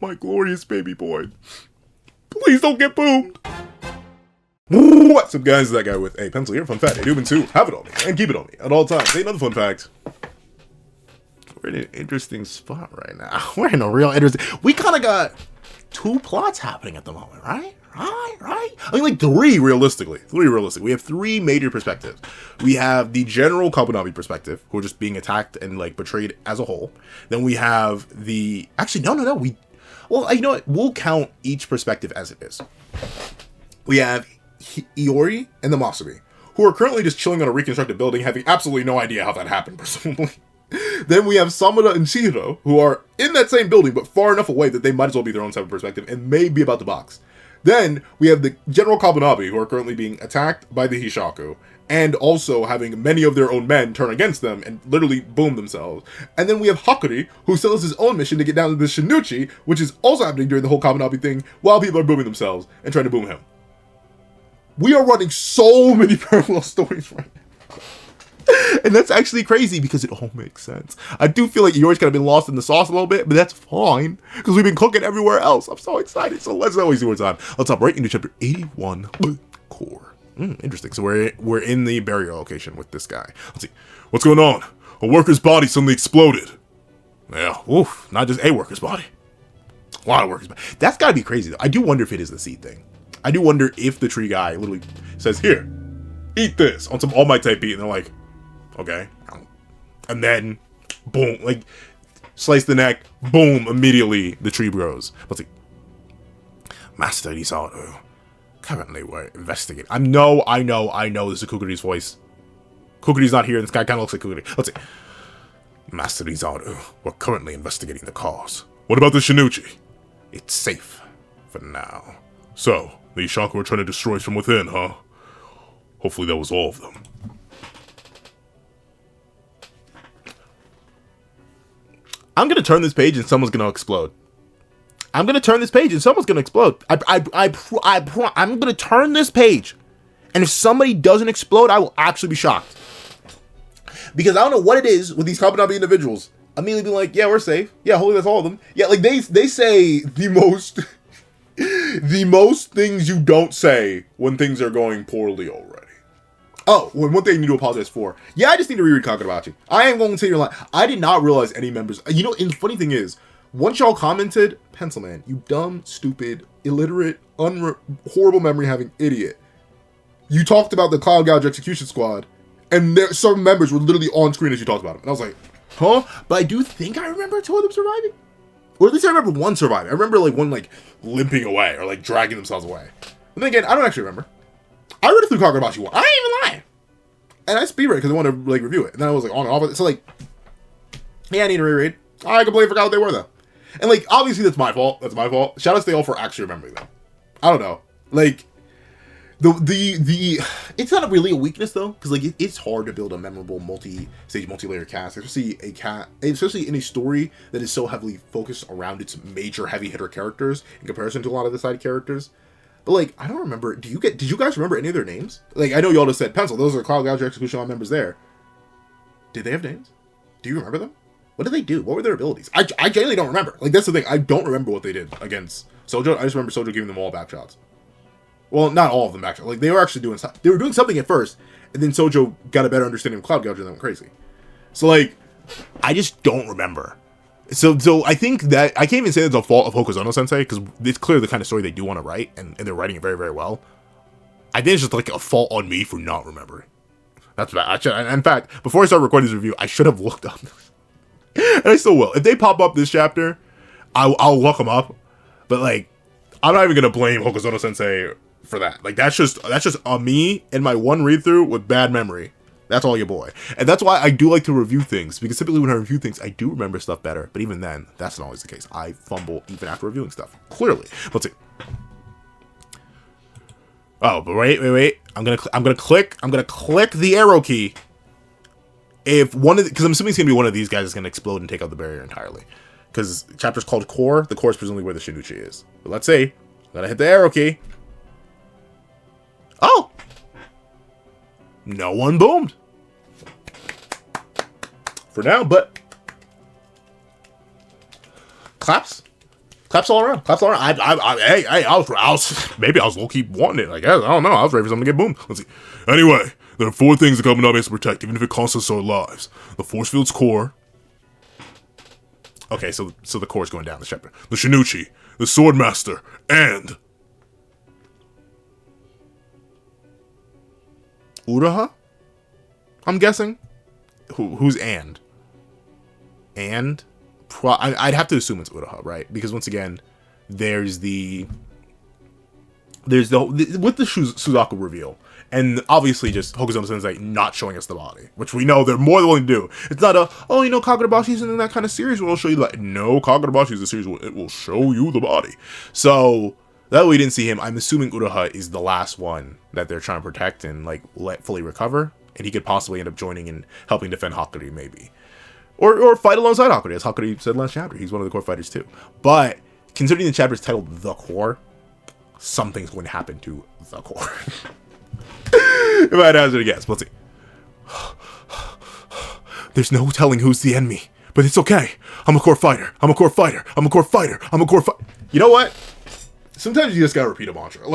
My glorious baby boy. Please don't get boomed. What's up, guys? That guy with a pencil here. Fun fact, I do too. Have it on me and keep it on me at all times. Say another fun fact. We're in an interesting spot right now. We're in a real interesting... We kind of got two plots happening at the moment, right? Right? I mean, like three, realistically. We have three major perspectives. We have the general Kagurabachi perspective, who are just being attacked and, like, betrayed as a whole. Then we have the... Actually, no. Well, you know what? We'll count each perspective as it is. We have Iori and the Masabi, who are currently just chilling on a reconstructed building, having absolutely no idea how that happened, presumably. Then we have Samura and Chihiro, who are in that same building, but far enough away that they might as well be their own separate perspective, and may be about to box. Then we have the General Kagurabachi, who are currently being attacked by the Hishaku, and also having many of their own men turn against them and literally boom themselves. And then we have Hakuri, who still has his own mission to get down to the Shinuchi, which is also happening during the whole Kagurabachi thing, while people are booming themselves and trying to boom him. We are running so many parallel stories right now. And that's actually crazy because it all makes sense. I do feel like Iori's kind of been lost in the sauce a little bit, but that's fine because we've been cooking everywhere else. I'm so excited. So let's not waste more time. Let's hop right into chapter 81, Core. Interesting. So we're in the burial location with this guy. Let's see. What's going on? A worker's body suddenly exploded. Yeah, oof. Not just a worker's body. A lot of workers' body. That's got to be crazy, though. I do wonder if it is the seed thing. I do wonder if the tree guy literally says, here, eat this on some All Might type beat. And they're like, okay. And then, boom, like, slice the neck, boom, immediately the tree grows. Let's see. Master Isaru, currently we're investigating. I know, this is Kukuri's voice. Kukuri's not here, this guy kind of looks like Kukuri. Let's see. Master Isaru, we're currently investigating the cause. What about the Shinuchi? It's safe for now. So, the Hishaku were trying to destroy us from within, huh? Hopefully that was all of them. I'm gonna turn this page and someone's gonna explode. I'm gonna turn this page and someone's gonna explode. I'm gonna turn this page, and if somebody doesn't explode, I will actually be shocked. Because I don't know what it is with these Kagurabachi individuals. Immediately being like, yeah, we're safe. Yeah, hopefully that's all of them. Yeah, like they say the most the most things you don't say when things are going poorly already. Oh, one thing I need to apologize for. Yeah, I just need to reread Kagurabachi. I am going to tell you a lie. I did not realize any members... You know, and the funny thing is, once y'all commented, Pencil Man, you dumb, stupid, illiterate, horrible memory-having idiot. You talked about the Cloud Gouge Execution Squad, and some members were literally on screen as you talked about them. And I was like, huh? But I do think I remember two of them surviving. Or at least I remember one surviving. I remember, like, one, like, limping away, or, like, dragging themselves away. But then again, I don't actually remember. I read it through Kagurabachi 1. I ain't even lying. And I speed read because I wanted to, like, review it. And then I was, like, on and off. So, like, yeah, I need to reread. I completely forgot what they were, though. And, like, obviously that's my fault. Shout out to y'all for actually remembering them. I don't know. Like, it's not really a weakness, though. Because, like, it's hard to build a memorable multi-stage, multi-layer cast. Especially in a story that is so heavily focused around its major heavy hitter characters in comparison to a lot of the side characters. But, like, I don't remember. Did you guys remember any of their names? Like, I know y'all just said Pencil. Those are Cloud Gouge Execution members there. Did they have names? Do you remember them? What did they do? What were their abilities? I genuinely don't remember. Like, that's the thing. I don't remember what they did against Sojo. I just remember Sojo giving them all back shots. Well, not all of them back shots. Like, they were actually doing something. They were doing something at first, and then Sojo got a better understanding of Cloud Gouge and they went crazy. So, like, I just don't remember. So I think that I can't even say it's a fault of Hokuzono Sensei because it's clearly the kind of story they do want to write, and they're writing it very, very well. I think it's just like a fault on me for not remembering. That's bad. In fact, before I start recording this review, I should have looked up, and I still will. If they pop up this chapter, I'll look them up. But like, I'm not even gonna blame Hokuzono Sensei for that. Like that's just me and my one read through with bad memory. That's all your boy. And that's why I do like to review things, because typically when I review things, I do remember stuff better. But even then, that's not always the case. I fumble even after reviewing stuff. Clearly. Let's see. Oh, but wait. I'm gonna click the arrow key. If one of because I'm assuming it's gonna be one of these guys is gonna explode and take out the barrier entirely. Because the chapter's called Core. The core is presumably where the Shinuchi is. But let's see. I'm gonna hit the arrow key. Oh! No one boomed. For now, but claps. Claps all around. Claps all around. I was maybe I was low-key wanting it. I guess. I don't know. I was ready for something to get boomed. Let's see. Anyway, there are 4 things the Kagurabachi has to protect, even if it costs us our lives. The force field's core. Okay, so the core is going down this chapter. The Shinichi, the Swordmaster, and Uraha? I'm guessing. Who's and? And? I'd have to assume it's Uraha, right? Because once again, there's the with the Suzaku reveal, and obviously just Hokuzono Sensei not showing us the body, which we know they're more than willing to do. It's not Kagurabachi's in that kind of series where it'll show you that. No, Kagurabachi is a series where it will show you the body. So that way we didn't see him. I'm assuming Uraha is the last one that they're trying to protect and like let fully recover, and he could possibly end up joining and helping defend Hakuri, maybe. Or fight alongside Hakuri, as Hakuri said last chapter. He's one of the core fighters too. But considering the chapter is titled The Core, something's going to happen to the core. If I had to hazard a guess, let's see. There's no telling who's the enemy, but it's okay. I'm a core fighter. I'm a core fighter. I'm a core fighter. I'm a core fighter. You know what? Sometimes you just gotta repeat a mantra.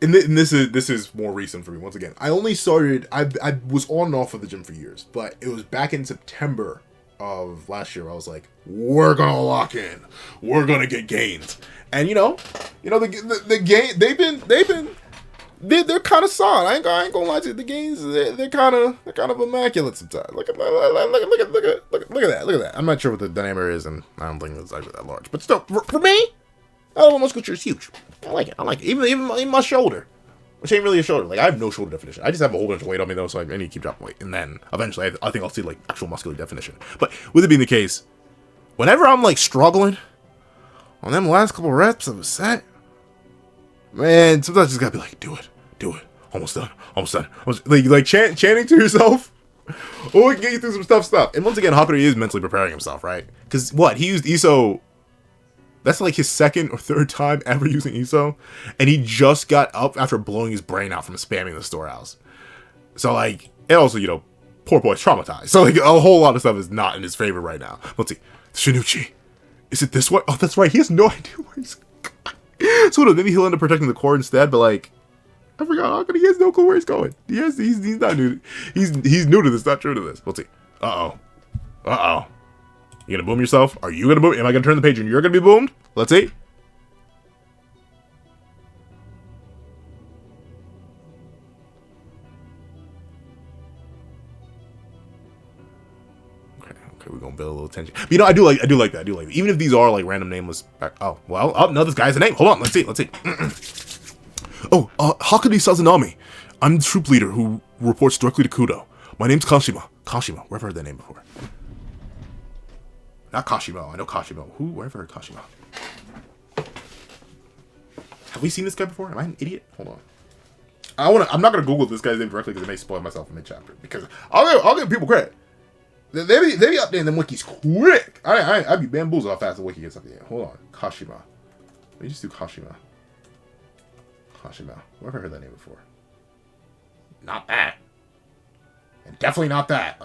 And this is more recent for me. Once again, I only started. I was on and off of the gym for years, but it was back in September of last year. I was like, we're gonna lock in. We're gonna get gains. And the game they're kind of solid. I ain't gonna lie to you. The gains they're kind of immaculate sometimes. Look at that. I'm not sure what the diameter is, and I don't think it's actually that large. But still, for me, my musculature is huge. I like it. Even my shoulder, which ain't really a shoulder. Like I have no shoulder definition. I just have a whole bunch of weight on me though, so I need to keep dropping weight. And then eventually, I think I'll see like actual muscular definition. But with it being the case, whenever I'm like struggling on them last couple reps of a set, man, sometimes I just gotta be like, do it, almost done. Like chanting to yourself. Oh, it can get you through some stuff. And once again, Hakuri is mentally preparing himself, right? Because he used Iso. That's like his second or third time ever using Iso, and he just got up after blowing his brain out from spamming the storehouse. So like, and also poor boy's traumatized. So like, a whole lot of stuff is not in his favor right now. Let's see, Shinichi, is it this way? Oh, that's right. He has no idea where he's. So maybe he'll end up protecting the core instead. But like, I forgot. He has no clue where he's going. He's not new. He's new to this. Not true to this. Let's see. Uh oh. You gonna boom yourself? Are you gonna boom? Am I gonna turn the page and you're gonna be boomed? Let's see. Okay, we're gonna build a little tension. But, I do like that. Even if these are like random nameless. No, this guy has a name. Hold on. Let's see. Hakuri Sazanami. I'm the troop leader who reports directly to Kudo. My name's Kashima. Where have I heard that name before? Not Kashimo. I know Kashimo. Where have I heard Kashima? Have we seen this guy before? Am I an idiot? Hold on. I'm not gonna Google this guy's name directly because it may spoil myself in mid-chapter. Because I'll give people credit. They be updating them wikis quick. I'd be bamboozled how fast the wiki gets up there. Hold on. Kashima. Let me just do Kashima. Where have I heard that name before? Not that. And definitely not that.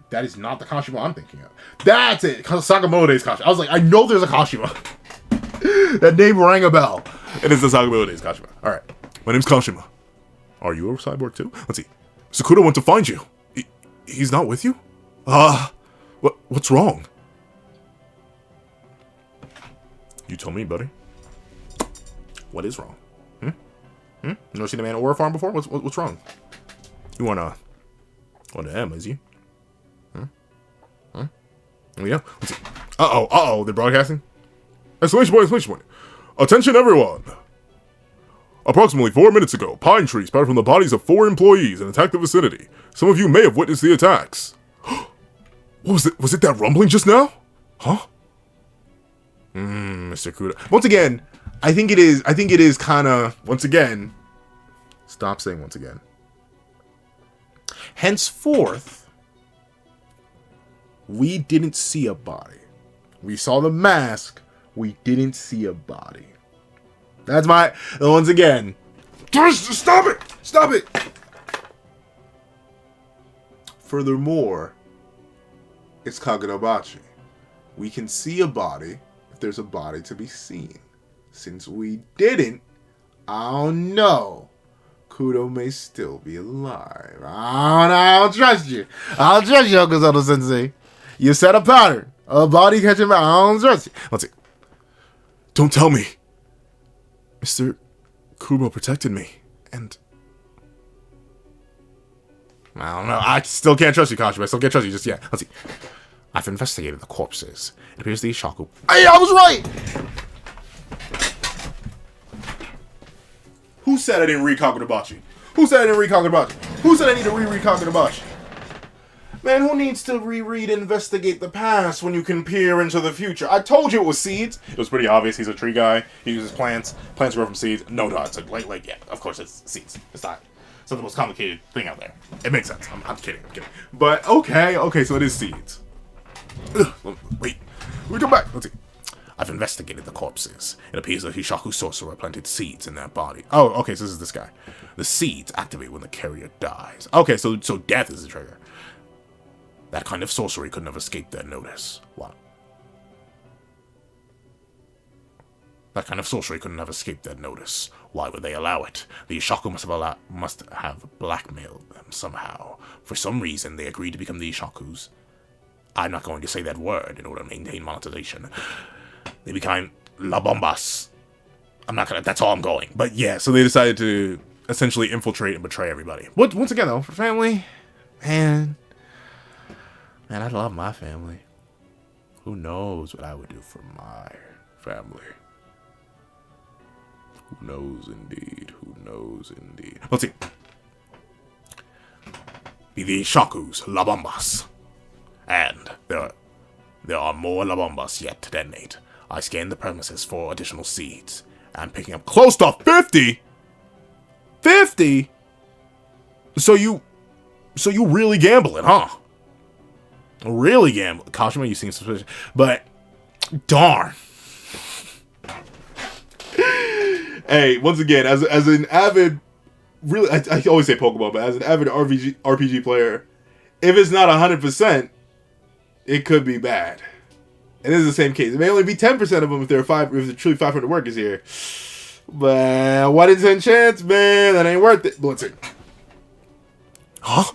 That is not the Kashima I'm thinking of. That's it. Sakamoto's Kashima. I was like, I know there's a Kashima. That name rang a bell. And it's the Sakamoto's Kashima. Alright. My name's Kashima. Are you a cyborg too? Let's see. Sakuda went to find you. He's not with you? What's wrong? You tell me, buddy. What is wrong? You never seen a man at War Farm before? What's wrong? You wanna M, is you? Oh, yeah. Let's see. Uh-oh. They're broadcasting? Exclamation point. Attention, everyone. Approximately 4 minutes ago, pine trees sprouted from the bodies of 4 employees and attacked the vicinity. Some of you may have witnessed the attacks. What was it? Was it that rumbling just now? Huh? Mr. Kuda. Once again, I think it is kind of, once again, stop saying once again. Henceforth, we didn't see a body. We saw the mask. We didn't see a body. That's my... Once again... Stop it! Furthermore, It's Kagurabachi. We can see a body if there's a body to be seen. Since we didn't, I don't know. Kudo may still be alive. I don't trust you. I don't trust you, Okazoto-sensei. You set a pattern. A body catching back. I don't trust you. Let's see. Don't tell me. Mr. Kubo protected me. And... I don't know. I still can't trust you, Kashima. I still can't trust you just yet. Let's see. I've investigated the corpses. It appears the Hishaku... Hey, I was right! Who said I didn't read Kagurabachi? Who said I didn't read Kagurabachi? Who said I need to reread Kagurabachi? Man, who needs to reread Investigate the Past when you can peer into the future? I told you it was seeds. It was pretty obvious. He's a tree guy. He uses plants. Plants grow from seeds. No, it's like, yeah, of course it's seeds. It's not the most complicated thing out there. It makes sense. I'm kidding. But, okay, so it is seeds. Ugh, wait. We come back. Let's see. I've investigated the corpses. It appears the Hishaku sorcerer planted seeds in their body. Oh, okay, so this is this guy. The seeds activate when the carrier dies. Okay, so death is the trigger. That kind of sorcery couldn't have escaped their notice. What? That kind of sorcery couldn't have escaped their notice. Why would they allow it? The Hishaku must have blackmailed them somehow. For some reason, they agreed to become the Hishakus. I'm not going to say that word in order to maintain monetization. They became La Bombas. I'm not gonna, that's all I'm going. But yeah, so they decided to essentially infiltrate and betray everybody. Once again, though, for family, man, I love my family. Who knows what I would do for my family? Who knows indeed? Who knows indeed? Let's see. Be the Hishakus, La Bombas. And there are more La Bombas yet to detonate. I scanned the premises for additional seeds. I'm picking up close to 50? 50? So you really gambling, huh? Really gambling. Kashima, you seem suspicious. But, darn. Hey, once again, as an avid, really, I always say Pokemon, but as an avid RPG player, if it's not 100%, it could be bad. And this is the same case. It may only be 10% of them if there truly 500 workers here. But 1 in 10 chance, man, that ain't worth it. But let's see. Huh?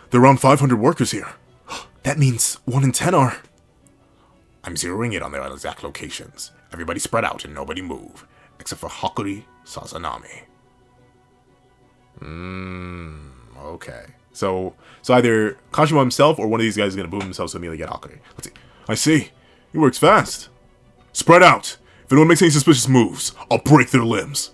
There are around 500 workers here. That means 1 in 10 are... I'm zeroing in on their exact locations. Everybody spread out and nobody move. Except for Hakuri Sazanami. Okay. So either Kashima himself or one of these guys is going to boom themselves to immediately get Hakuri. Let's see. I see. He works fast. Spread out. If anyone makes any suspicious moves, I'll break their limbs.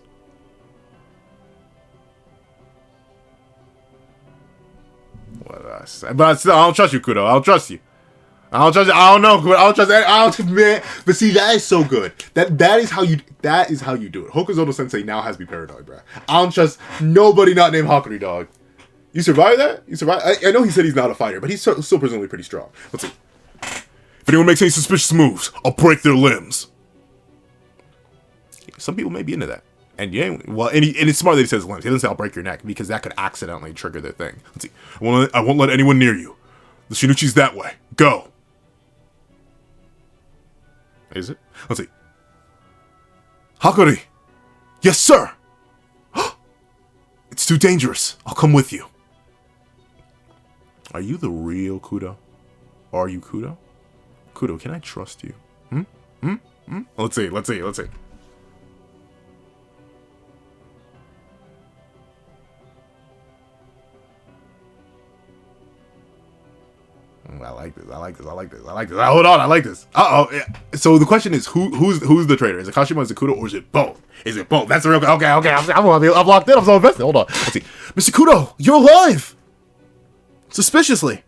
What did I say? But I don't trust you, Kudo. I don't trust you. I don't know, Kudo. I don't trust man. But see, that is so good. That is how you do it. Hokuzoto-sensei now has me paranoid, bro. I don't trust nobody not named Hakuri, dog. You survived that? You survived? I know he said he's not a fighter, but he's still presumably pretty strong. Let's see. If anyone makes any suspicious moves, I'll break their limbs. Some people may be into that. And yeah, well, and it's smart that he says limbs. He doesn't say I'll break your neck, because that could accidentally trigger their thing. Let's see. I won't let anyone near you. The Shinichi's that way. Go. Is it? Let's see. Hakuri. Yes, sir. It's too dangerous. I'll come with you. Are you the real Kudo? Are you Kudo? Kudo, can I trust you? Let's see. I like this. Hold on, I like this. Yeah. So the question is, who's the traitor? Is it Kashima, is it Kudo, or is it both? That's the real... Okay, I'm locked in, I'm so invested. Hold on. Let's see. Mr. Kudo, you're alive! Suspiciously.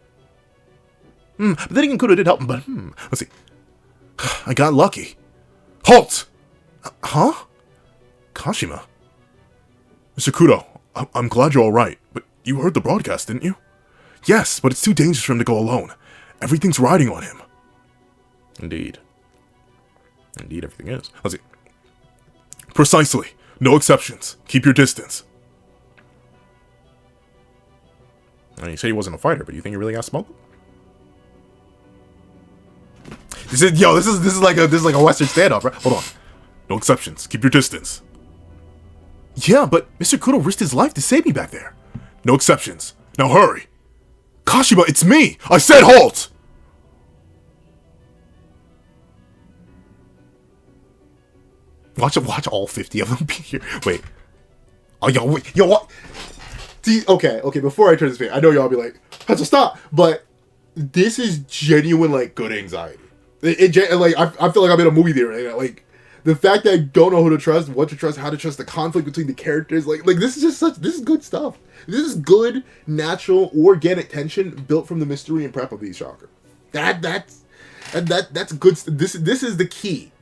But then again, Kudo did help him, but let's see. I got lucky. Halt! Huh? Kashima? Mr. Kudo, I'm glad you're alright, but you heard the broadcast, didn't you? Yes, but it's too dangerous for him to go alone. Everything's riding on him. Indeed, everything is. Let's see. Precisely. No exceptions. Keep your distance. I mean, you said he wasn't a fighter, but you think he really got smoked? This is like a Western standoff, right? Hold on. No exceptions. Keep your distance. Yeah, but Mr. Kudo risked his life to save me back there. No exceptions. Now hurry. Kashima, it's me! I said halt! Watch all 50 of them be here. Wait. Oh, yo, what? Okay, before I turn this page, I know y'all be like, Pencil, stop! But this is genuine, like, good anxiety. Like, I feel like I'm in a movie theater right now. Like, the fact that I don't know who to trust, what to trust, how to trust, the conflict between the characters, like this is just this is good stuff. This is good, natural, organic tension built from the mystery and prep of the Hishaku. That's good. This is the key.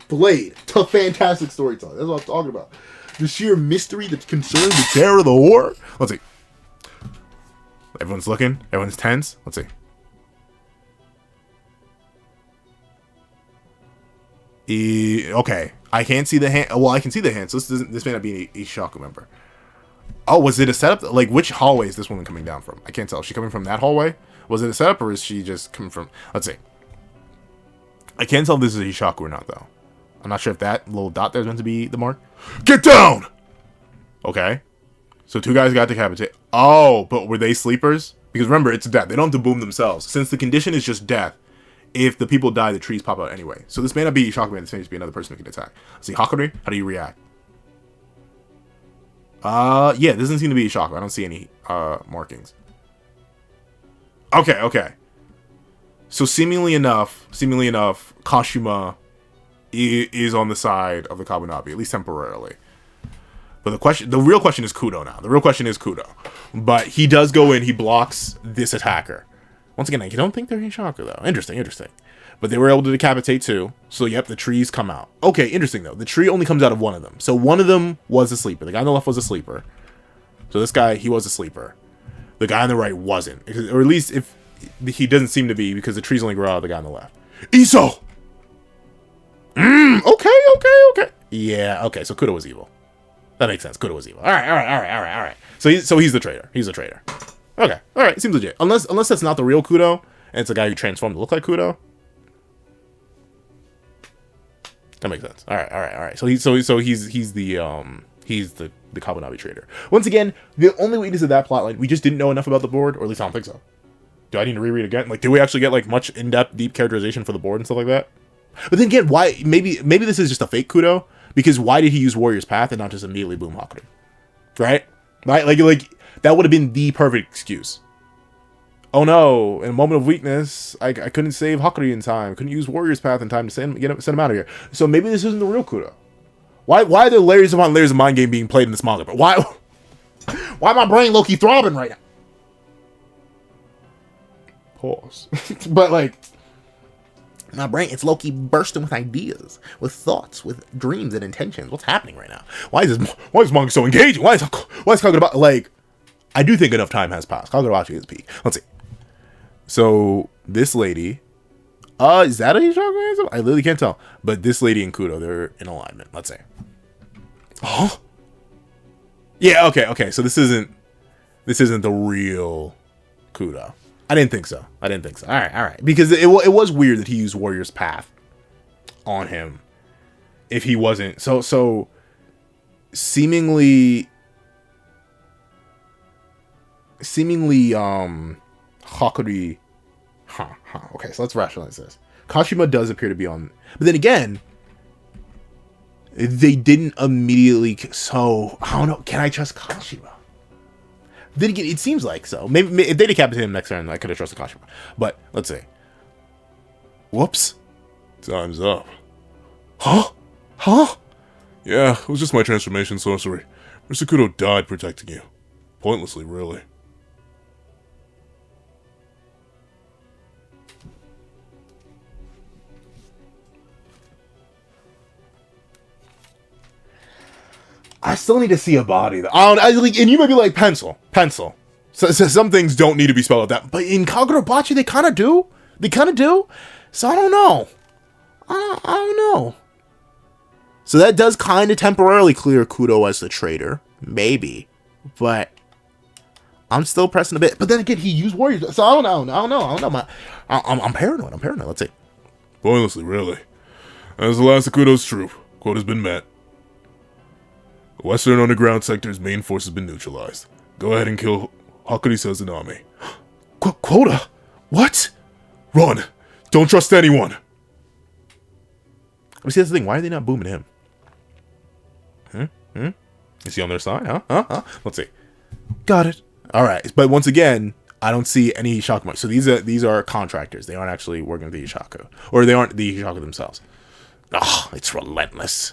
Blade to fantastic storytelling. That's what I'm talking about. The sheer mystery, the concern, the terror, the horror. Let's see. Everyone's looking. Everyone's tense. Let's see. Okay, I can't see the hand. Well, I can see the hand, so this may not be a Hishaku member. Oh, was it a setup? Like, which hallway is this woman coming down from? I can't tell. Is she coming from that hallway? Was it a setup, or is she just coming from... Let's see. I can't tell if this is a Hishaku or not, though. I'm not sure if that little dot there is meant to be the mark. Get down! Okay. So 2 guys got decapitated. Oh, but were they sleepers? Because remember, it's death. They don't have to boom themselves. Since the condition is just death, if the people die, the trees pop out anyway. So this may not be Hishaku, this may just be another person who can attack. Let's see, Hakuri, how do you react? Yeah, this doesn't seem to be Hishaku. I don't see any markings. Okay. So seemingly enough, Kashima is on the side of the Kabunabi, at least temporarily. But the real question is Kudo now. The real question is Kudo. But he does go in, he blocks this attacker. Once again, I don't think they're Hishaku, though. Interesting. But they were able to decapitate 2. So, yep, the trees come out. Okay, interesting, though. The tree only comes out of one of them. So, one of them was a sleeper. The guy on the left was a sleeper. So, this guy, he was a sleeper. The guy on the right wasn't. Or at least, if he doesn't seem to be, because the trees only grow out of the guy on the left. Iso! Okay. Yeah, okay, so Kudo was evil. That makes sense. Kudo was evil. All right. So he's the traitor. Okay, all right, seems legit. Unless that's not the real Kudo, and it's a guy who transformed to look like Kudo. That makes sense. All right. So he's the Kabunabi traitor. Once again, the only weakness of that plotline, we just didn't know enough about the board, or at least I don't think so. Do I need to reread again? Like, did we actually get like much in-depth, deep characterization for the board and stuff like that? But then again, why? Maybe this is just a fake Kudo, because why did he use Warrior's Path and not just immediately boom Hakuri? Right? Like. That would have been the perfect excuse. Oh no, in a moment of weakness, I couldn't save Hakuri in time. Couldn't use Warrior's Path in time to send him out of here. So maybe this isn't the real Kudo. Why are there layers upon layers of mind game being played in this manga? But why my brain low-key throbbing right now? Pause. But like, my brain, it's low-key bursting with ideas, with thoughts, with dreams and intentions. What's happening right now? Why is manga so engaging? Why is Kagurabachi, like... I do think enough time has passed. Kagurabachi is peak. Let's see. So, this lady... is that a Hishaku? I literally can't tell. But this lady and Kudo, they're in alignment. Let's say. Huh? Yeah, okay. So this isn't the real Kudo. I didn't think so. All right. Because it was weird that he used Warrior's Path on him. If he wasn't... So seemingly Hakuri. Okay, so let's rationalize this. Kashima does appear to be on, but then again, they didn't immediately. So I don't know. Can I trust Kashima? Then again, it seems like so. Maybe if they decapitated him next turn, I could have trusted Kashima. But let's see. Whoops. Time's up. Huh? Yeah, it was just my transformation sorcery. Mr. Kudo died protecting you. Pointlessly, really. I still need to see a body. And you might be like, pencil. So some things don't need to be spelled like that. But in Kagurabachi, they kind of do. So I don't know. I don't know. So that does kind of temporarily clear Kudo as the traitor. Maybe. But I'm still pressing a bit. But then again, he used warriors. So I don't know. I'm paranoid. Let's see. Pointlessly, really. As the last Akudo's troop, quote has been met. The Western Underground Sector's main force has been neutralized. Go ahead and kill Hakuri Sazanami. Quota? What? Run! Don't trust anyone! See, that's the thing. Why are they not booming him? Is he on their side? Huh? Let's see. Got it. All right. But once again, I don't see any Hishaku. So these are contractors. They aren't actually working with the Hishaku. Or they aren't the Hishaku themselves. It's relentless.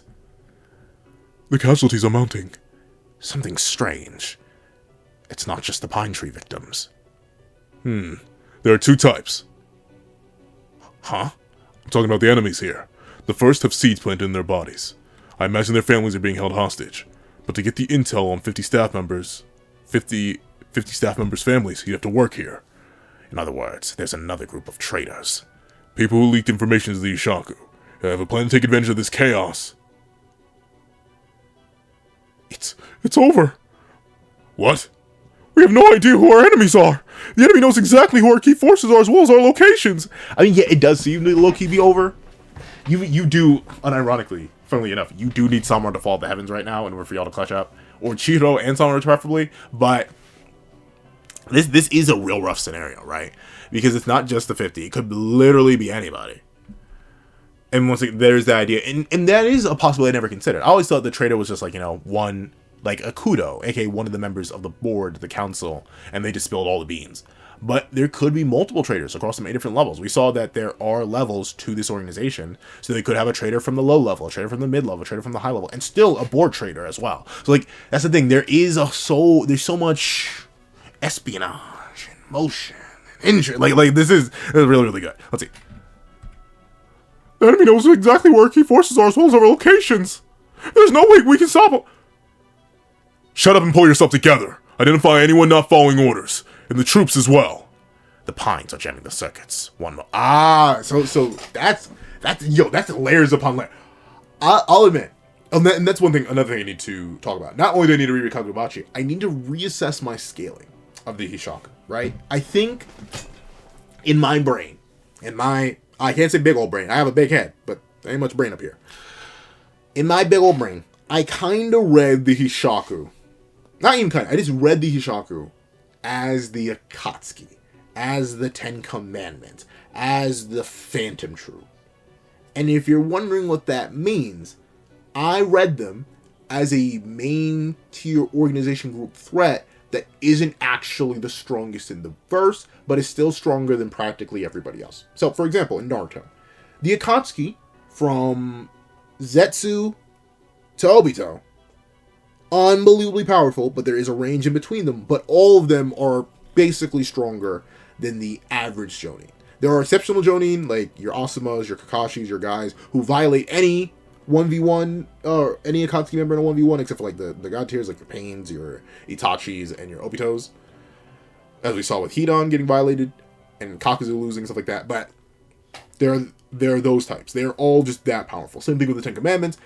The casualties are mounting. Something strange. It's not just the pine tree victims. There are 2 types. Huh? I'm talking about the enemies here. The first have seeds planted in their bodies. I imagine their families are being held hostage. But to get the intel on 50 staff members' families, you have to work here. In other words, there's another group of traitors. People who leaked information to the Hishaku. I have a plan to take advantage of this chaos. It's over. What? We have no idea who our enemies are. The enemy knows exactly who our key forces are as well as our locations. I mean, yeah, it does seem to low-key be over. You do, unironically, funnily enough, you do need someone to fall to the heavens right now in order for y'all to clutch up. Or Chihiro and Summer preferably. But this is a real rough scenario, right? Because it's not just the 50. It could literally be anybody. And once again, there's the idea. And that is a possibility I never considered. I always thought the traitor was just like, one, like a Kudo, aka one of the members of the board, the council, and they just spilled all the beans. But there could be multiple traders across 8 different levels. We saw that there are levels to this organization. So they could have a trader from the low level, a trader from the mid level, a trader from the high level, and still a board trader as well. So like, that's the thing. There's so much espionage and motion and injury. Like this is really, really good. Let's see. The enemy knows exactly where our key forces are as well as our locations. There's no way we can stop them. Shut up and pull yourself together. Identify anyone not following orders. And the troops as well. The pines are jamming the circuits. So that's layers upon layers. I'll admit, and that's another thing I need to talk about. Not only do I need to reread Kagurabachi, I need to reassess my scaling of the Hishaku, right? I think in my brain, I can't say big old brain, I have a big head, but there ain't much brain up here. In my big old brain, I kind of read the Hishaku. Not even kind of, I just read the Hishaku as the Akatsuki, as the 10 Commandments, as the Phantom Troop. And if you're wondering what that means, I read them as a main tier organization group threat that isn't actually the strongest in the verse, but is still stronger than practically everybody else. So, for example, in Naruto, the Akatsuki, from Zetsu to Obito, unbelievably powerful, but there is a range in between them, but all of them are basically stronger than the average Jonin. There are exceptional Jonin, like your Asumas, your Kakashis, your guys, who violate any 1v1, or any Akatsuki member in a 1v1, except for like the god tiers, like your Pains, your Itachis, and your Obitos. As we saw with Hidan getting violated, and Kakuzu losing, stuff like that, but there are those types. They're all just that powerful. Same thing with the 10 Commandments.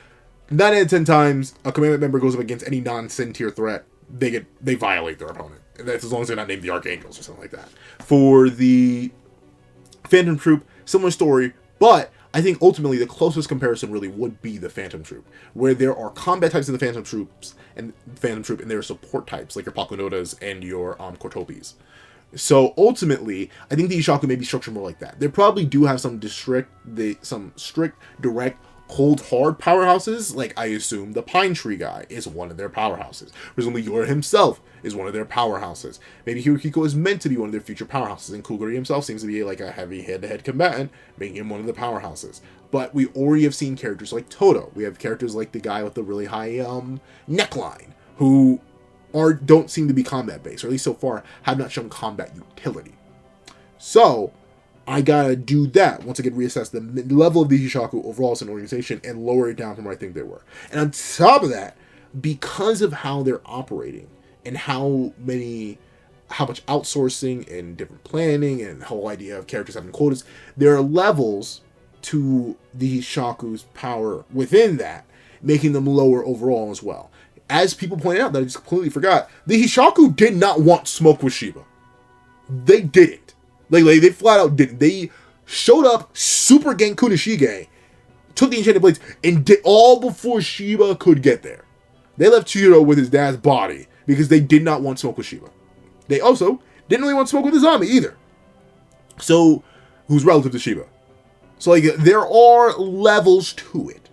9 out of 10 times, a commandment member goes up against any non-sin tier threat, they violate their opponent. And that's as long as they're not named the Archangels or something like that. For the Phantom Troop, similar story, but I think ultimately the closest comparison really would be the Phantom Troop, where there are combat types in the Phantom Troop, and there are support types, like your Pakunodas and your Cortopis. So ultimately, I think the Hishaku may be structured more like that. They probably do have some strict, direct, cold, hard powerhouses. Like, I assume the Pine Tree guy is one of their powerhouses. Presumably Yora himself is one of their powerhouses. Maybe Hirohiko is meant to be one of their future powerhouses, and Kuguri himself seems to be like a heavy head-to-head combatant, making him one of the powerhouses. But we already have seen characters like Toto. We have characters like the guy with the really high neckline, who don't seem to be combat-based, or at least so far have not shown combat utility. So I gotta do that once I get reassess the level of the Hishaku overall as an organization and lower it down from where I think they were. And on top of that, because of how they're operating and how much outsourcing and different planning and the whole idea of characters having quotas, there are levels to the Hishaku's power within that, making them lower overall as well. as people pointed out that I just completely forgot, the Hishaku did not want smoke with Shiba. They didn't. Like they flat out didn't. They showed up, super Genku Nishige, took the Enchanted Blades, and did all before Shiba could get there. They left Chihiro with his dad's body because they did not want smoke with Shiba. They also didn't really want smoke with Azami either. So, who's relative to Shiba. So, like, there are levels to it.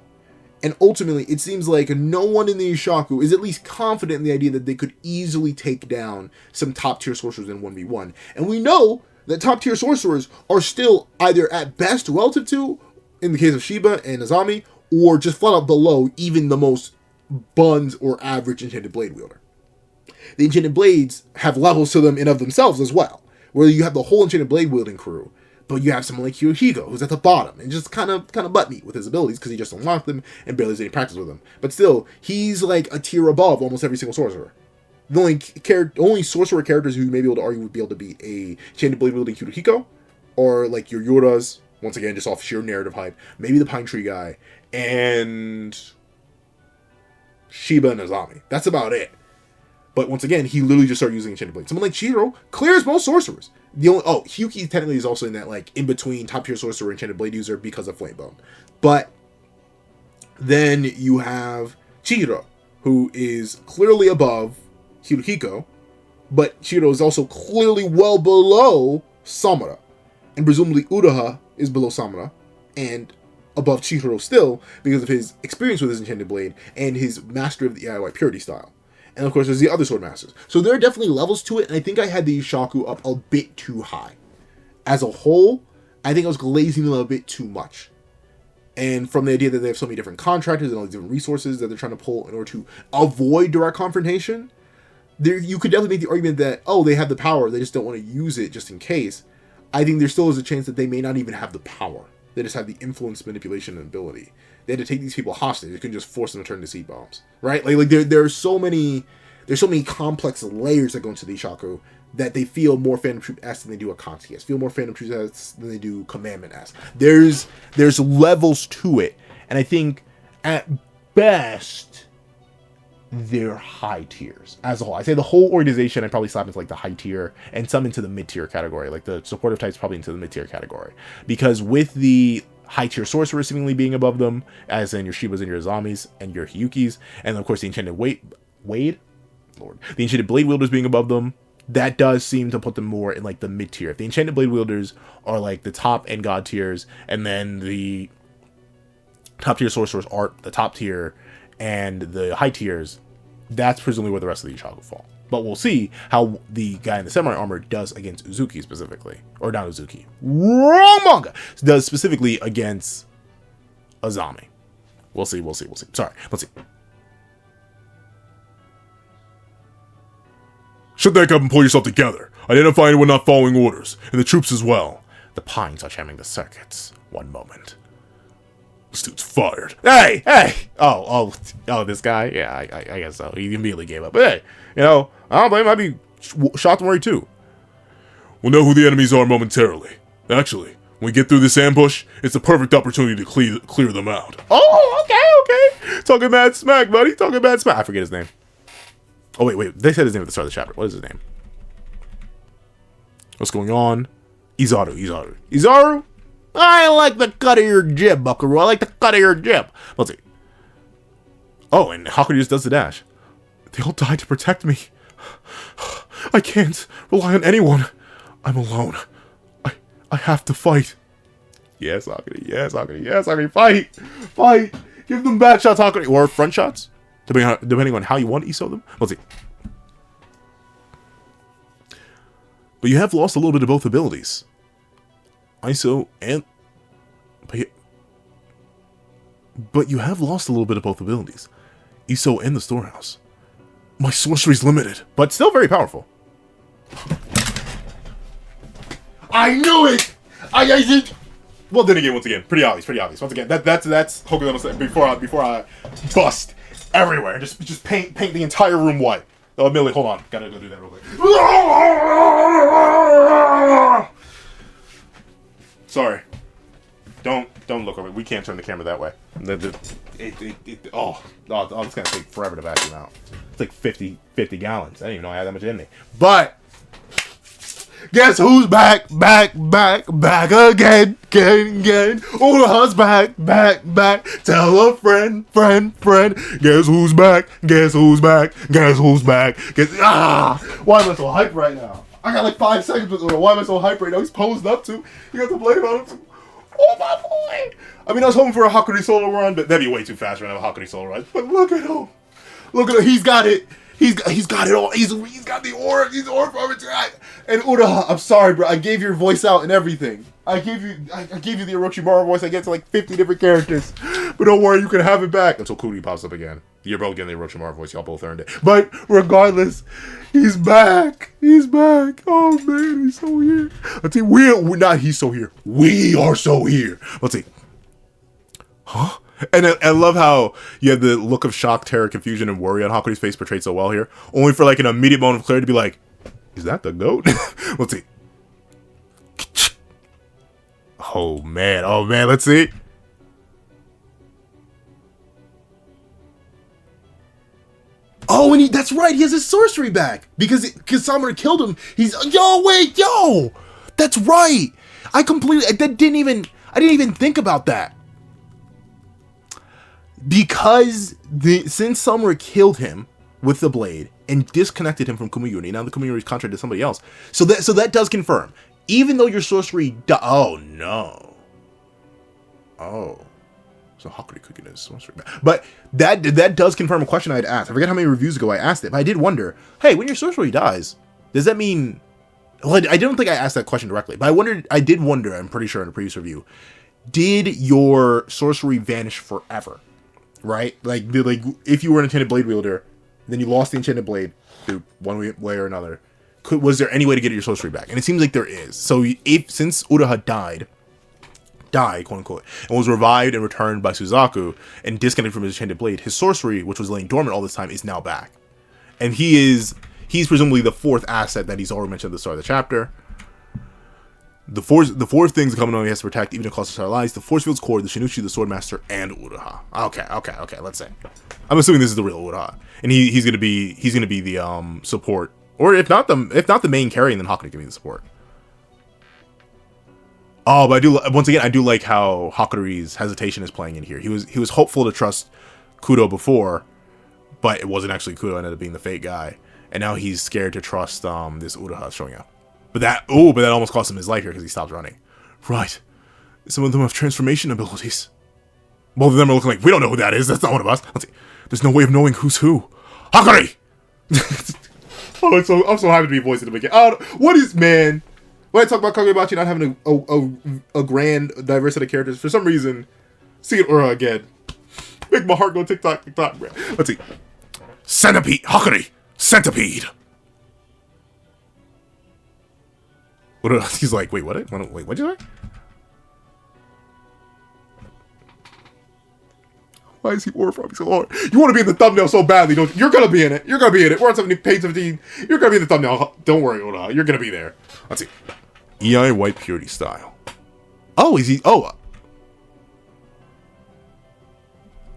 And ultimately, it seems like no one in the Hishaku is at least confident in the idea that they could easily take down some top-tier sorcerers in 1v1. And we know that top-tier sorcerers are still either at best relative to, in the case of Shiba and Azami, or just flat out below even the most buns or average Enchanted Blade wielder. The Enchanted Blades have levels to them in of themselves as well, where you have the whole Enchanted Blade wielding crew, but you have someone like Hirohiko, who's at the bottom, and just kind of butt meat with his abilities, because he just unlocked them and barely has any practice with them. But still, he's like a tier above almost every single sorcerer. The only sorcerer characters who you may be able to argue would be able to be a Enchanted Blade wielding Hirohiko, or like your Yoras, once again, just off sheer narrative hype, maybe the Pine Tree guy, and Shiba and Azami. That's about it. But once again, he literally just started using Enchanted Blade. Someone like Chihiro clears most sorcerers. Hyuki technically is also in that, like, in between top tier sorcerer and Enchanted Blade user because of Flamebone. But then you have Chihiro, who is clearly above Hirohiko, but Chihiro is also clearly well below Samura. And presumably Uraha is below Samura, and above Chihiro still, because of his experience with his Enchanted Blade and his mastery of the DIY Purity style. And of course, there's the other sword masters. So there are definitely levels to it, and I think I had the Hishaku up a bit too high. As a whole, I think I was glazing them a bit too much. And from the idea that they have so many different contractors and all these different resources that they're trying to pull in order to avoid direct confrontation, you could definitely make the argument that, oh, they have the power, they just don't want to use it just in case. I think there still is a chance that they may not even have the power. They just have the influence, manipulation, and ability. They had to take these people hostage. They couldn't just force them to turn to seed bombs, right? Like there's so many complex layers that go into the Hishaku that they feel more Phantom Troop-esque than they do Akatsuki-esque. Feel more Phantom Troop-esque than they do Commandment-esque. There's levels to it, and I think at best they're high tiers as a whole. I say the whole organization I'd probably slap into like the high tier, and some into the mid tier category. Like the supportive types probably into the mid tier category, because with the high tier sorcerer seemingly being above them, as in your Shibas and your Azamis and your Hyukis, and of course the Enchanted the Enchanted Blade wielders being above them, that does seem to put them more in like the mid tier. If the Enchanted Blade wielders are like the top and god tiers, and then the top tier sorcerers are the top tier, and the high tiers, that's presumably where the rest of the Hishaku fall. But we'll see how the guy in the samurai armor does against Uzuki specifically. Or not Uzuki. Wrong manga! Does specifically against Azami. We'll see. Sorry, let's see. Shut the heck up and pull yourself together. Identify anyone not following orders, and the troops as well. The pines are jamming the circuits. One moment. This dude's fired. Hey! Oh, this guy? Yeah, I guess so. He immediately gave up. But hey, I don't blame him. I'd be shocked and worried too. We'll know who the enemies are momentarily. Actually, when we get through this ambush, it's a perfect opportunity to clear them out. Oh, okay. Talking mad smack, buddy. Talking mad smack. I forget his name. Oh, wait. They said his name at the start of the chapter. What is his name? What's going on? Izaru? I like the cut of your jib, buckaroo. I like the cut of your jib. Let's see. Oh, and Hakuji just does the dash. They all died to protect me. I can't rely on anyone. I'm alone. I have to fight. Yes, Hakuji. Fight. Give them back shots, Hakuji. Or front shots. Depending on how you want to ISO them. Let's see. But you have lost a little bit of both abilities. ISO and... But you have lost a little bit of both abilities. ISO and the storehouse. My sorcery's limited, but still very powerful. I knew it! I did. Well, then again, once again, pretty obvious. Once again, that's Hokuto before I bust everywhere. Just paint the entire room white. Oh, Millie, hold on. Gotta go do that real quick. Sorry. Don't look over. We can't turn the camera that way. it's gonna take forever to vacuum out. It's like 50 gallons. I didn't even know I had that much in me. But guess who's back again. Udaha's back. Tell a friend. Guess who's back. Why am I so hyped right now? I got like 5 seconds with Udaha. Why am I so hyped right now? He's posed up to. You got to blame on him too. Oh my boy! I mean, I was hoping for a Hakuri solo run, but that'd be way too fast for a Hakuri solo run. But look at him. He's got it. He's got it all. He's got the aura. He's aura from it. And Udaha, I'm sorry, bro. I gave your voice out and everything. I gave you the Orochimaru voice. I get to like 50 different characters. But don't worry, you can have it back until Kuri pops up again. You're both getting the Orochimaru voice. Y'all both earned it. But regardless, he's back. Oh man, he's so here. Let's see. We're not. He's so here. We are so here. Let's see. Huh? And I love how you have the look of shock, terror, confusion, and worry on Hakuri's face portrayed so well here. Only for like an immediate moment of clarity to be like, is that the goat? Let's see. Oh man, let's see. Oh, and that's right, he has his sorcery back. Because Samura killed him. That's right. I didn't even think about that. Because since Samura killed him with the blade and disconnected him from Kumiyuri, now the Kumiyuri is contracted to somebody else. So that does confirm. Even though your sorcery oh no. Oh. So Hakuri could get his sorcery back. But that does confirm a question I had asked. I forget how many reviews ago I asked it, but I did wonder, hey, when your sorcery dies, does that mean... Well, I don't think I asked that question directly, but I did wonder, I'm pretty sure in a previous review, did your sorcery vanish forever? Right? Like if you were an enchanted blade wielder, then you lost the enchanted blade through one way or another. Was there any way to get your sorcery back? And it seems like there is. So since Udaha died, quote unquote, and was revived and returned by Suzaku and disconnected from his enchanted blade, his sorcery, which was laying dormant all this time, is now back. And he's presumably the fourth asset that he's already mentioned at the start of the chapter. The four things the Kaminomi has to protect, even at cost of our lives: the Force Field's core, the Shinichi, the Swordmaster, and Udaha. Okay. Let's say. I'm assuming this is the real Udaha, and he's gonna be the support, or if not the main carry, then Hakuri can be the support. Oh, but I do like how Hakuri's hesitation is playing in here. He was hopeful to trust Kudo before, but it wasn't actually Kudo. Ended up being the fake guy, and now he's scared to trust this Udaha showing up. But that almost cost him his life here because he stopped running. Right. Some of them have transformation abilities. Both of them are looking like, we don't know who that is. That's not one of us. Let's see. There's no way of knowing who's who. Hakuri! I'm so happy to be voicing the beginning. What is, man? When I talk about Kagurabachi not having a grand diverse set of characters, for some reason, seeing Ura again, make my heart go tick-tock, tick-tock, man. Let's see. Centipede! Hakuri! Centipede! He's like, wait, what? Wait, what'd you say? Why is he horrifying me so hard? You want to be in the thumbnail so badly, don't you? You're gonna be in it. We're on page 17. You're gonna be in the thumbnail. Don't worry, Oda. You're gonna be there. Let's see. EI White Purity style. Oh, is he? Oh.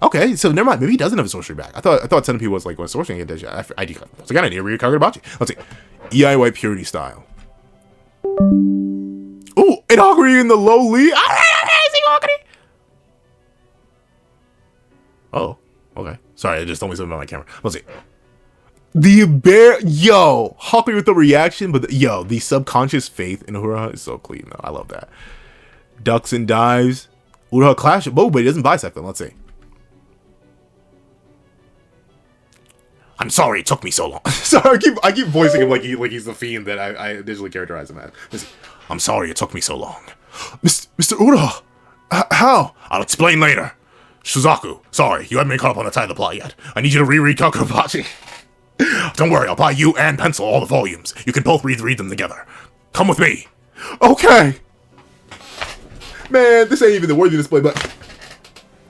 Okay, so never mind. Maybe he doesn't have a sorcery back. I thought Centipede was like, what sorcery? Once again, I need to read Kagurabachi. Let's see. EI White Purity style. Ooh, and Hakuri in the low lead. Oh, okay. Sorry, I just told me something about my camera. Let's see. The bear, Hakuri with the reaction, but the subconscious faith in Udaha is so clean though. I love that. Ducks and dives. Udaha clash. Oh, but he doesn't bisect them. Let's see. I'm sorry it took me so long. Sorry, I keep voicing him like he's the fiend that I initially characterized him as. I'm sorry it took me so long. Mr. Udaha! How? I'll explain later. Suzaku, sorry, you haven't been caught up on the tie of the plot yet. I need you to reread Kagurabachi. Don't worry, I'll buy you and Pencil all the volumes. You can both read them together. Come with me. Okay. Man, this ain't even the worthy display, but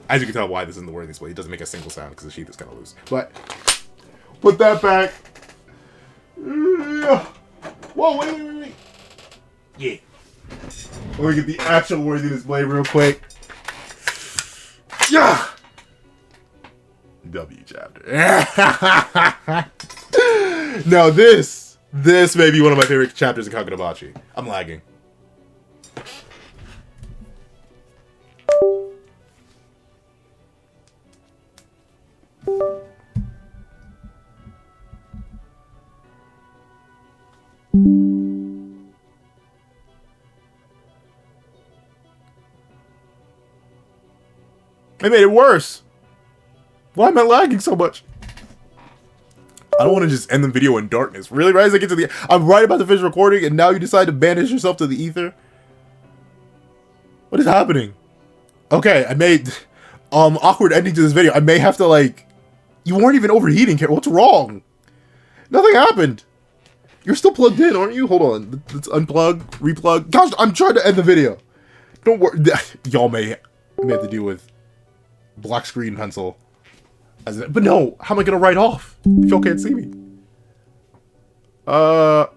as you can tell why this isn't the worthy display, it doesn't make a single sound because the sheath is kind of loose. But put that back. Whoa, wait. Yeah. Let me get the actual worthy display real quick. Yeah. Now this may be one of my favorite chapters in Kagurabachi. I'm lagging. They made it worse. Why am I lagging so much? I don't want to just end the video in darkness. Really, right as I get to the... I'm right about to finish recording, and now you decide to banish yourself to the ether? What is happening? Okay, I made... awkward ending to this video. I may have to, like... You weren't even overheating, Karen. What's wrong? Nothing happened. You're still plugged in, aren't you? Hold on. Let's unplug, replug. Gosh, I'm trying to end the video. Don't worry. Y'all may have to deal with black screen pencil. But no, how am I going to write off if y'all can't see me? Are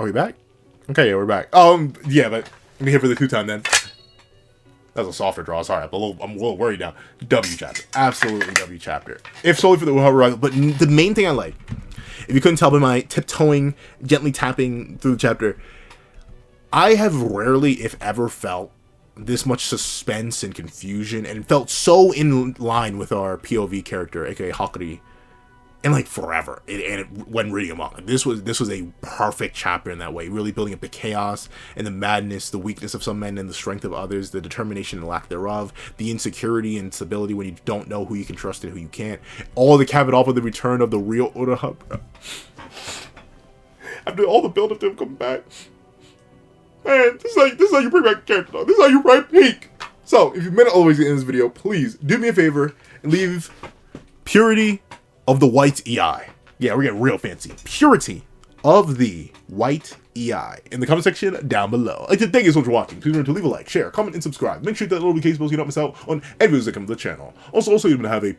we back? Okay, yeah, we're back. Yeah, but let me hit for the 2 time then. That was a softer draw. Sorry, I'm a little worried now. W chapter. Absolutely W chapter. If solely for the hover, but the main thing I like, if you couldn't tell by my tiptoeing, gently tapping through the chapter, I have rarely, if ever, felt this much suspense and confusion, and felt so in line with our POV character, aka Hakuri, and like forever. When reading him on, this was a perfect chapter in that way, really building up the chaos and the madness, the weakness of some men and the strength of others, the determination and lack thereof, the insecurity and stability when you don't know who you can trust and who you can't. All to cap it off with the return of the real Uraha. After all the build up to him coming back. Man, this is how you bring back a character, dog. This is how you write peak. So, if you made it all the way to the end of this video, please do me a favor and leave Purity of the White EI. Yeah, we're getting real fancy. Purity of the White EI in the comment section down below. I'd like to thank you so much for watching. Please remember to leave a like, share, comment, and subscribe. Make sure that little notification bell so you don't miss out on any videos that come to the channel. Also, you're going to have a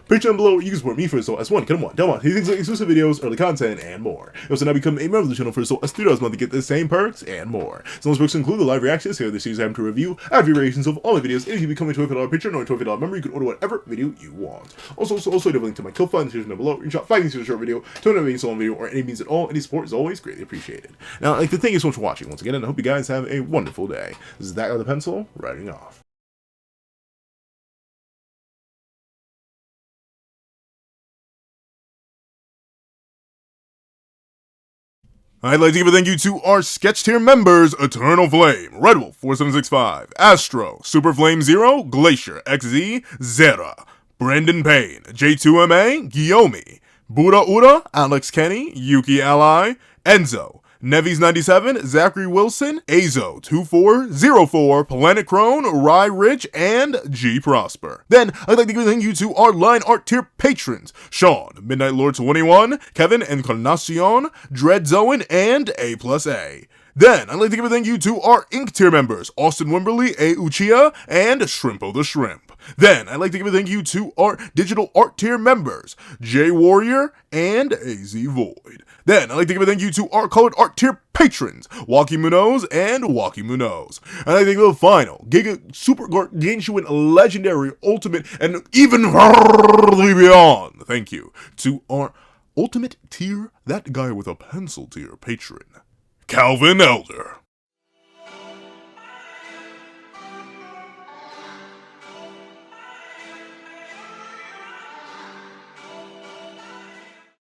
Patreon below, you can support me for so as one, come on, down on, things like exclusive videos, early content, and more. You also now become a member of the channel for so as $3 a month to get the same perks and more. Some of those perks include the live reactions here, the series I am to review, ad variations of all my videos, and if you become a $25 Patreon or a $25 member, you can order whatever video you want. Also, you have a link to my kill file in the description down below. You can shop 5 things to a short video, $2 being sold on video, or any means at all. Any support is always greatly appreciated. Now, I'd like to thank you so much for watching once again, and I hope you guys have a wonderful day. This is that guy with the pencil, writing off. I'd like to give a thank you to our sketch tier members: Eternal Flame, Redwolf 4765, Astro, Super Flame Zero, Glacier XZ, Zera, Brendan Payne, J2MA, Guillaume, Buddha Ura, Alex Kenny, Yuki Ally, Enzo, Nevis97, Zachary Wilson, Azo2404, Planet Crone, Rye Rich, and G Prosper. Then, I'd like to give a thank you to our line art tier patrons: Sean, Midnight Lord 21, Kevin Encarnacion, Dread Zoen, and A+A. Then, I'd like to give a thank you to our Ink tier members: Austin Wimberly, A. Uchiha, and Shrimpo the Shrimp. Then, I'd like to give a thank you to our digital art tier members: J Warrior and AZ Void. Then, I'd like to give a thank you to our colored art tier patrons: Waki Munoz and Waki Munoz. And I think the final Giga Super Gargantuan Legendary Ultimate and even further beyond thank you to our ultimate tier, that guy with a pencil tier patron, Calvin Elder.